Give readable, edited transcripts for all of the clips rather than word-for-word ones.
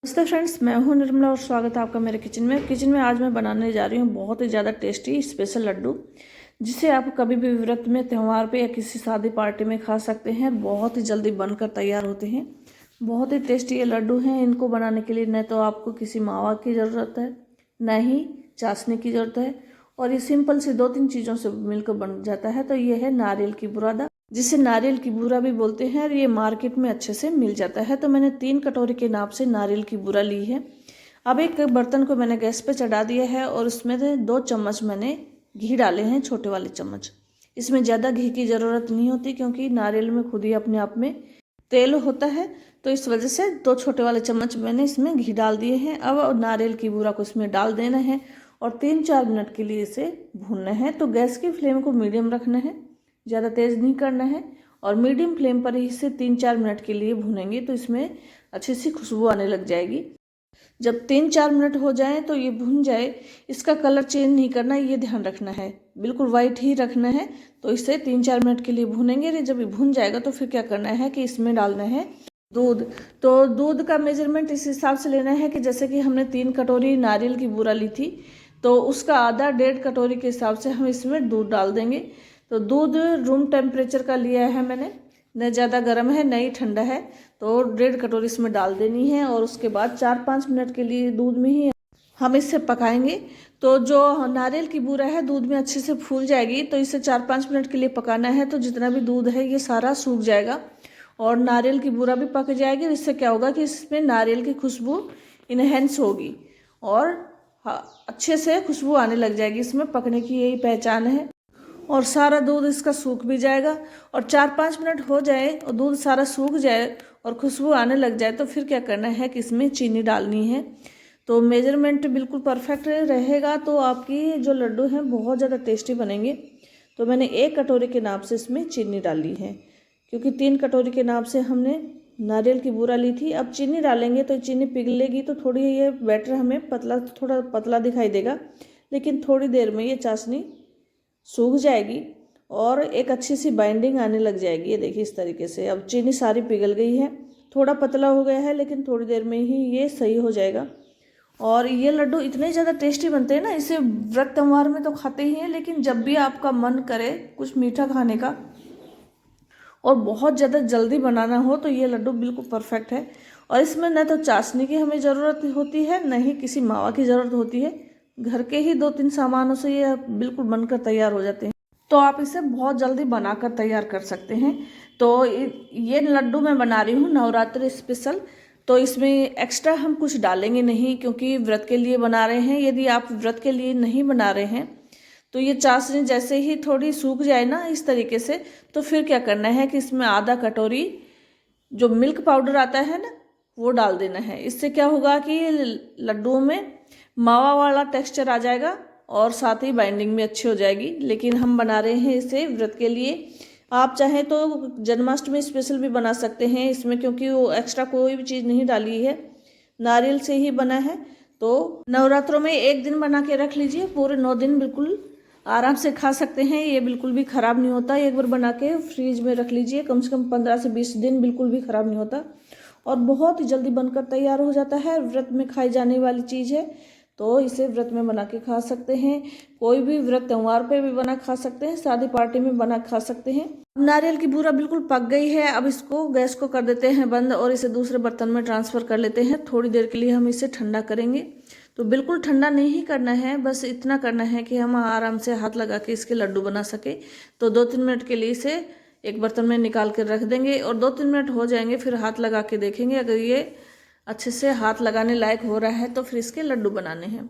नमस्ते फ्रेंड्स, मैं हूं निर्मला और स्वागत है आपका मेरे किचन में। आज मैं बनाने जा रही हूं बहुत ही ज़्यादा टेस्टी स्पेशल लड्डू, जिसे आप कभी भी व्रत में, त्यौहार पे या किसी शादी पार्टी में खा सकते हैं। बहुत ही जल्दी बनकर तैयार होते हैं। बहुत ही टेस्टी ये लड्डू हैं। इनको बनाने के लिए न तो आपको किसी मावा की ज़रूरत है, न ही चाशनी की ज़रूरत है, और ये सिंपल सी 2-3 चीज़ों से मिलकर बन जाता है। तो ये है नारियल की बुरादा, जिसे नारियल की बूरा भी बोलते हैं, और ये मार्केट में अच्छे से मिल जाता है। तो मैंने 3 कटोरी के नाप से नारियल की बूरा ली है। अब एक बर्तन को मैंने गैस पे चढ़ा दिया है और उसमें 2 चम्मच मैंने घी डाले हैं, छोटे वाले चम्मच। इसमें ज़्यादा घी की ज़रूरत नहीं होती, क्योंकि नारियल में खुद ही अपने आप में तेल होता है। तो इस वजह से 2 छोटे वाले चम्मच मैंने इसमें घी डाल दिए हैं। अब नारियल की बूरा को इसमें डाल देना है और 3-4 मिनट के लिए इसे भूनना है। तो गैस की फ्लेम को मीडियम रखना है, ज़्यादा तेज़ नहीं करना है, और मीडियम फ्लेम पर ही इसे 3-4 मिनट के लिए भूनेंगे तो इसमें अच्छी सी खुशबू आने लग जाएगी। जब 3-4 मिनट हो जाए तो ये भुन जाए, इसका कलर चेंज नहीं करना, ये ध्यान रखना है, बिल्कुल वाइट ही रखना है। तो इसे 3-4 मिनट के लिए भूनेंगे। जब ये भुन जाएगा तो फिर क्या करना है कि इसमें डालना है दूध। तो दूध का मेजरमेंट इस हिसाब से लेना है कि जैसे कि हमने 3 कटोरी नारियल की बूरा ली थी, तो उसका आधा 1.5 कटोरी के हिसाब से हम इसमें दूध डाल देंगे। तो दूध रूम टेम्परेचर का लिया है मैंने, न ज़्यादा गर्म है न ही ठंडा है। तो 1.5 कटोरी इसमें डाल देनी है और उसके बाद 4-5 मिनट के लिए दूध में ही हम इसे पकाएंगे। तो जो नारियल की बूरा है दूध में अच्छे से फूल जाएगी, तो इसे 4-5 मिनट के लिए पकाना है। तो जितना भी दूध है ये सारा सूख जाएगा और नारियल की बूरा भी पक जाएगी। इससे क्या होगा कि इसमें नारियल की खुशबू इनहेंस होगी और अच्छे से खुशबू आने लग जाएगी। इसमें पकने की यही पहचान है। और सारा दूध इसका सूख भी जाएगा। और 4-5 मिनट हो जाए और दूध सारा सूख जाए और खुशबू आने लग जाए, तो फिर क्या करना है कि इसमें चीनी डालनी है। तो मेजरमेंट बिल्कुल परफेक्ट रहेगा तो आपकी जो लड्डू हैं बहुत ज़्यादा टेस्टी बनेंगे। तो मैंने 1 कटोरी के नाप से इसमें चीनी डाली है, क्योंकि 3 कटोरी के नाप से हमने नारियल की बूरा ली थी। अब चीनी डालेंगे तो चीनी पिघलेगी, तो थोड़ी ये बैटर हमें थोड़ा पतला दिखाई देगा, लेकिन थोड़ी देर में ये चाशनी सूख जाएगी और एक अच्छी सी बाइंडिंग आने लग जाएगी। ये देखिए इस तरीके से अब चीनी सारी पिघल गई है। थोड़ा पतला हो गया है, लेकिन थोड़ी देर में ही ये सही हो जाएगा। और ये लड्डू इतने ज़्यादा टेस्टी बनते हैं ना, इसे व्रत त्यौहार में तो खाते ही हैं, लेकिन जब भी आपका मन करे कुछ मीठा खाने का और बहुत ज़्यादा जल्दी बनाना हो, तो ये लड्डू बिल्कुल परफेक्ट है। और इसमें न तो चाशनी की हमें ज़रूरत होती है, न ही किसी मावा की ज़रूरत होती है। घर के ही 2-3 सामानों से ये बिल्कुल बनकर तैयार हो जाते हैं। तो आप इसे बहुत जल्दी बनाकर तैयार कर सकते हैं। तो ये लड्डू मैं बना रही हूँ नवरात्रि स्पेशल। तो इसमें एक्स्ट्रा हम कुछ डालेंगे नहीं, क्योंकि व्रत के लिए बना रहे हैं। यदि आप व्रत के लिए नहीं बना रहे हैं, तो ये चाशनी जैसे ही थोड़ी सूख जाए ना इस तरीके से, तो फिर क्या करना है कि इसमें आधा कटोरी जो मिल्क पाउडर आता है ना, वो डाल देना है। इससे क्या होगा कि लड्डुओं में मावा वाला टेक्सचर आ जाएगा और साथ ही बाइंडिंग भी अच्छी हो जाएगी। लेकिन हम बना रहे हैं इसे व्रत के लिए। आप चाहें तो जन्माष्टमी स्पेशल भी बना सकते हैं इसमें, क्योंकि वो एक्स्ट्रा कोई भी चीज़ नहीं डाली है, नारियल से ही बना है। तो नवरात्रों में एक दिन बना के रख लीजिए, पूरे 9 दिन बिल्कुल आराम से खा सकते हैं। ये बिल्कुल भी ख़राब नहीं होता। एक बार बना के फ्रीज में रख लीजिए, कम से कम 15 से 20 दिन बिल्कुल भी ख़राब नहीं होता और बहुत ही जल्दी बनकर तैयार हो जाता है। व्रत में खाई जाने वाली चीज़ है, तो इसे व्रत में बना के खा सकते हैं। कोई भी व्रत त्यौहार पे भी बना खा सकते हैं, शादी पार्टी में बना खा सकते हैं। नारियल की बूरा बिल्कुल पक गई है। अब इसको गैस को कर देते हैं बंद और इसे दूसरे बर्तन में ट्रांसफ़र कर लेते हैं। थोड़ी देर के लिए हम इसे ठंडा करेंगे। तो बिल्कुल ठंडा नहीं करना है, बस इतना करना है कि हम आराम से हाथ लगा के इसके लड्डू बना सके। तो 2-3 मिनट के लिए इसे एक बर्तन में निकाल कर रख देंगे और 2-3 मिनट हो जाएंगे, फिर हाथ लगा के देखेंगे। अगर ये अच्छे से हाथ लगाने लायक हो रहा है तो फिर इसके लड्डू बनाने हैं।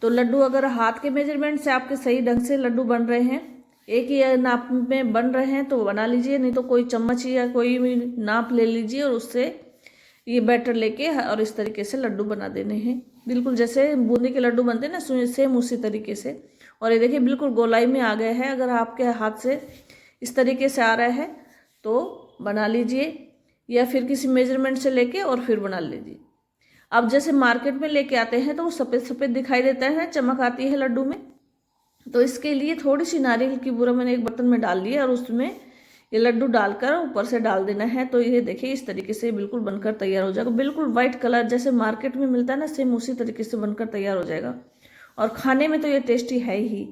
तो लड्डू अगर हाथ के मेजरमेंट से आपके सही ढंग से लड्डू बन रहे हैं, एक ही नाप में बन रहे हैं, तो बना लीजिए। नहीं तो कोई चम्मच या कोई भी नाप ले लीजिए और उससे ये बैटर लेके और इस तरीके से लड्डू बना देने हैं, बिल्कुल जैसे बूंदी के लड्डू बनते हैं ना, सेम उसी तरीके से। और ये देखिए बिल्कुल गोलाई में आ गया है। अगर आपके हाथ से इस तरीके से आ रहा है तो बना लीजिए, या फिर किसी मेजरमेंट से लेके और फिर बना लीजिए। अब जैसे मार्केट में लेके आते हैं तो वो सफ़ेद सफ़ेद दिखाई देता है, चमक आती है लड्डू में। तो इसके लिए थोड़ी सी नारियल की बूरा मैंने एक बर्तन में डाल लिया और उसमें ये लड्डू डालकर ऊपर से डाल देना है। तो ये देखिए इस तरीके से बिल्कुल बनकर तैयार हो जाएगा। बिल्कुल वाइट कलर जैसे मार्केट में मिलता है ना, सेम उसी तरीके से बनकर तैयार हो जाएगा। और खाने में तो ये टेस्टी है ही,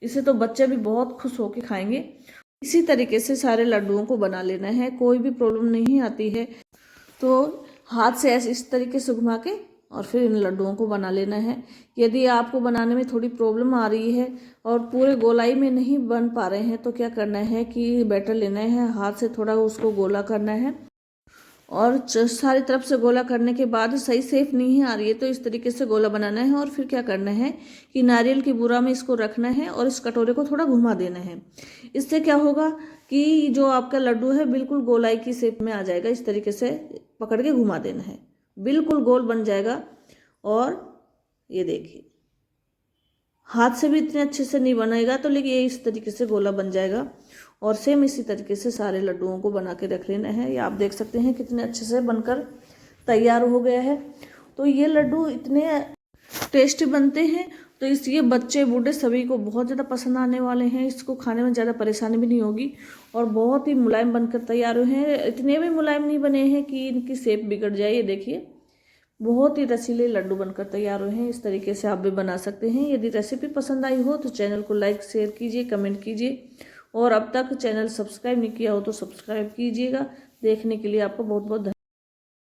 इसे तो बच्चे भी बहुत खुश होकर खाएंगे। इसी तरीके से सारे लड्डुओं को बना लेना है, कोई भी प्रॉब्लम नहीं आती है। तो हाथ से ऐसे इस तरीके से घुमा के और फिर इन लड्डुओं को बना लेना है। यदि आपको बनाने में थोड़ी प्रॉब्लम आ रही है और पूरे गोलाई में नहीं बन पा रहे हैं तो क्या करना है कि बैटर लेना है, हाथ से थोड़ा उसको गोला करना है और सारी तरफ से गोला करने के बाद सही शेप नहीं आ रही है तो इस तरीके से गोला बनाना है। और फिर क्या करना है कि नारियल की बूरा में इसको रखना है और इस कटोरे को थोड़ा घुमा देना है। इससे क्या होगा कि जो आपका लड्डू है बिल्कुल गोलाई की शेप में आ जाएगा। इस तरीके से पकड़ के घुमा देना है, बिल्कुल गोल बन जाएगा। और ये देखिए हाथ से भी इतने अच्छे से नहीं बनेगा तो, लेकिन ये इस तरीके से गोला बन जाएगा। और सेम इसी तरीके से सारे लड्डुओं को बना के रख लेना है। ये आप देख सकते हैं कितने अच्छे से बनकर तैयार हो गया है। तो ये लड्डू इतने टेस्टी बनते हैं तो इसलिए बच्चे बूढ़े सभी को बहुत ज़्यादा पसंद आने वाले हैं। इसको खाने में ज़्यादा परेशानी भी नहीं होगी और बहुत ही मुलायम बनकर तैयार हुए हैं। इतने भी मुलायम नहीं बने हैं कि इनकी शेप बिगड़ जाए। ये देखिए बहुत ही रसीले लड्डू बनकर तैयार हुए हैं। इस तरीके से आप भी बना सकते हैं। यदि रेसिपी पसंद आई हो तो चैनल को लाइक शेयर कीजिए, कमेंट कीजिए और अब तक चैनल सब्सक्राइब नहीं किया हो तो सब्सक्राइब कीजिएगा। देखने के लिए आपको बहुत बहुत धन्यवाद।